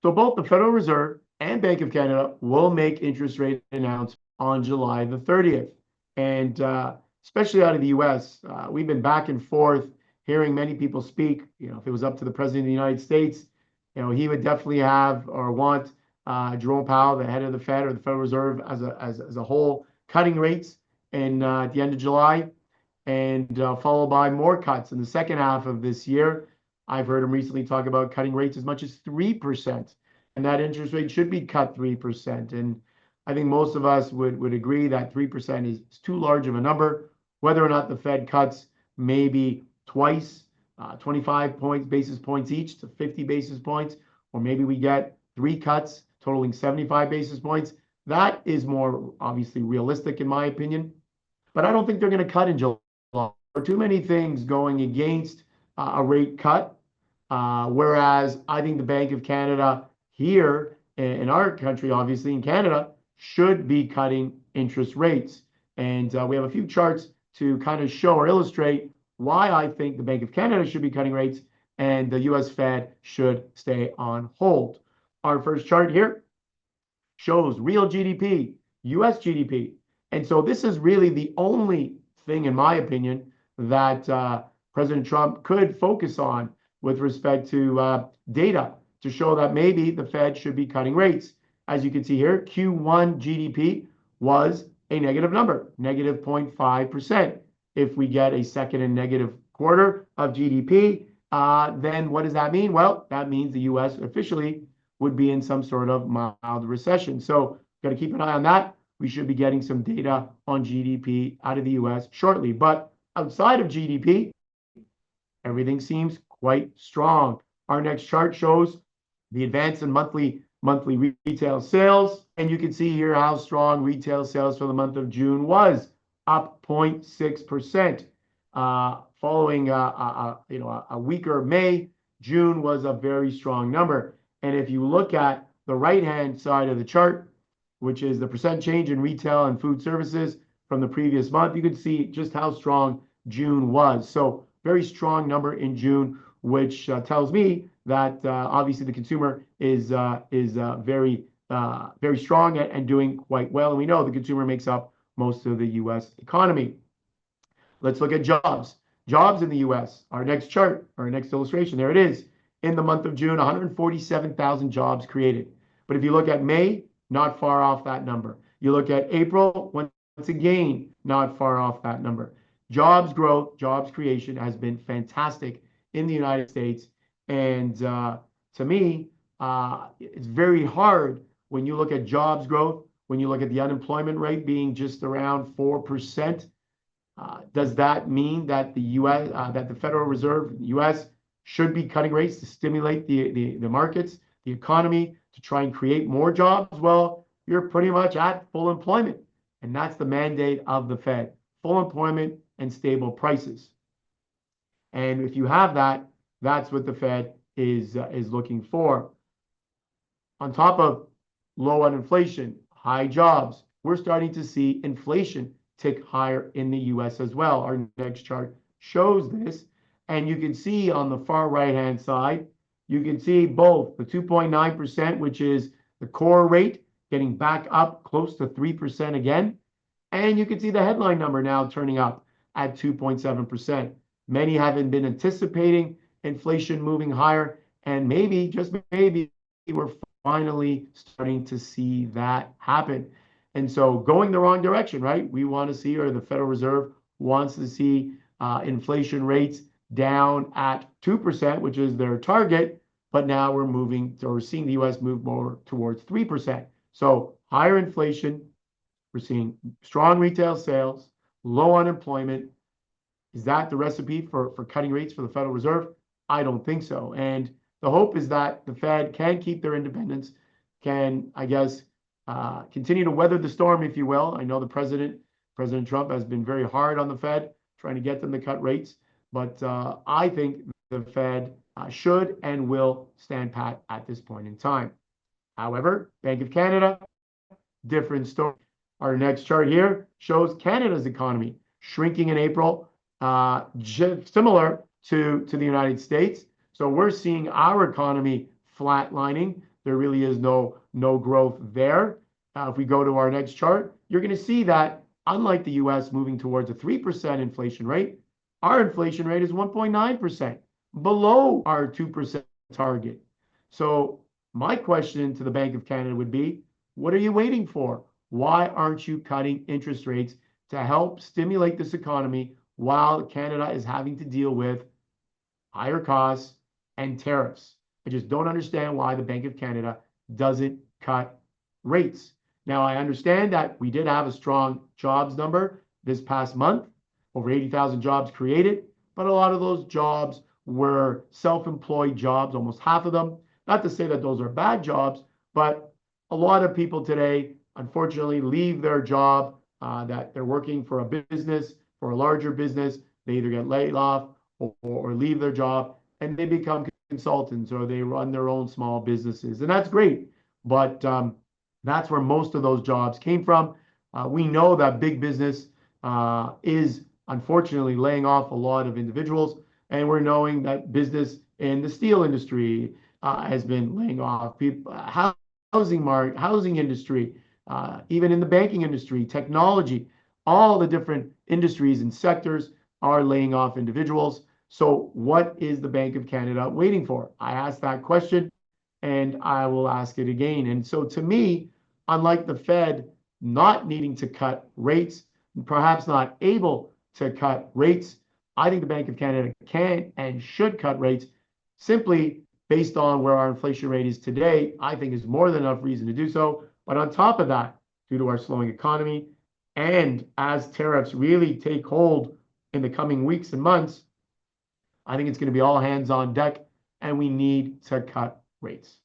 So both the Federal Reserve and Bank of Canada will make interest rate announcements on July the 30th. And especially out of the US, we've been back and forth hearing many people speak. If it was up to the President of the United States, he would definitely have or want Jerome Powell, the head of the Fed or the Federal Reserve as a whole, cutting rates at the end of July, and followed by more cuts in the second half of this year. I've heard him recently talk about cutting rates as much as 3%, and that interest rate should be cut 3%. And I think most of us would agree that 3% is too large of a number. Whether or not the Fed cuts maybe twice, 25 basis points each to 50 basis points, or maybe we get 3 cuts totaling 75 basis points, that is more obviously realistic in my opinion. But I don't think they're going to cut in July. There are too many things going against a rate cut. Whereas I think the Bank of Canada here in our country, obviously in Canada, should be cutting interest rates. And we have a few charts to kind of show or illustrate why I think the Bank of Canada should be cutting rates and the US Fed should stay on hold. Our first chart here shows real GDP, US GDP. And so this is really the only thing, in my opinion, that President Trump could focus on with respect to data to show that maybe the Fed should be cutting rates. As you can see here, Q1 GDP was a negative number, negative 0.5%. If we get a second and negative quarter of GDP, then what does that mean? Well, that means the US officially would be in some sort of mild recession. So got to keep an eye on that. We should be getting some data on GDP out of the US shortly. But outside of GDP, everything seems quite strong. Our next chart shows the advance in monthly retail sales. And you can see here how strong retail sales for the month of June was, up 0.6%. Following a weaker May, June was a very strong number. And if you look at the right-hand side of the chart, which is the percent change in retail and food services from the previous month, you can see just how strong June was. So very strong number in June, which tells me that obviously the consumer is very strong and doing quite well. And we know the consumer makes up most of the U.S. economy. Let's look at jobs. Jobs in the U.S. Our next chart, our next illustration, there it is. In the month of June, 147,000 jobs created. But if you look at May, not far off that number. You look at April, once again, not far off that number. Jobs growth, jobs creation has been fantastic in the United States. And to me, it's very hard when you look at jobs growth, when you look at the unemployment rate being just around 4%. Does that mean that the U.S., that the Federal Reserve, U.S., should be cutting rates to stimulate the markets, the economy, to try and create more jobs? Well, you're pretty much at full employment. And that's the mandate of the Fed, full employment and stable prices. And if you have that, that's what the Fed is looking for. On top of low inflation, high jobs, we're starting to see inflation tick higher in the US as well. Our next chart shows this. And you can see on the far right-hand side, you can see both the 2.9%, which is the core rate, getting back up close to 3% again. And you can see the headline number now turning up at 2.7%. Many haven't been anticipating inflation moving higher. And maybe, just maybe, we're finally starting to see that happen. And so going the wrong direction, right? We want to see, or the Federal Reserve wants to see inflation rates down at 2%, which is their target, but now we're seeing the US move more towards 3%. So higher inflation, we're seeing strong retail sales, low unemployment. Is that the recipe for cutting rates for the Federal Reserve? I don't think so. And the hope is that the Fed can keep their independence, can, I guess, continue to weather the storm, if you will. I know President Trump has been very hard on the Fed, trying to get them to cut rates. But I think the Fed should and will stand pat at this point in time. However, Bank of Canada, different story. Our next chart here shows Canada's economy shrinking in April, similar to the United States. So we're seeing our economy flatlining. there really is no growth there. If we go to our next chart, you're going to see that unlike the US moving towards a 3% inflation rate, our inflation rate is 1.9%, below our 2% target. So my question to the Bank of Canada would be, what are you waiting for? Why aren't you cutting interest rates to help stimulate this economy while Canada is having to deal with higher costs and tariffs? I just don't understand why the Bank of Canada doesn't cut rates. Now, I understand that we did have a strong jobs number this past month, over 80,000 jobs created, but a lot of those jobs were self-employed jobs, almost half of them. Not to say that those are bad jobs, but a lot of people today, unfortunately, leave their job that they're working for a business, for a larger business. They either get laid off or leave their job and they become consultants or they run their own small businesses. And that's great. But that's where most of those jobs came from. We know that big business is unfortunately laying off a lot of individuals. And we're knowing that business in the steel industry has been laying off people, housing industry, even in the banking industry, technology, all the different industries and sectors are laying off individuals. So what is the Bank of Canada waiting for? I asked that question and I will ask it again. And so to me, unlike the Fed not needing to cut rates, perhaps not able to cut rates, I think the Bank of Canada can and should cut rates simply based on where our inflation rate is today. I think is more than enough reason to do so. But on top of that, due to our slowing economy, and as tariffs really take hold in the coming weeks and months, I think it's going to be all hands on deck, and we need to cut rates.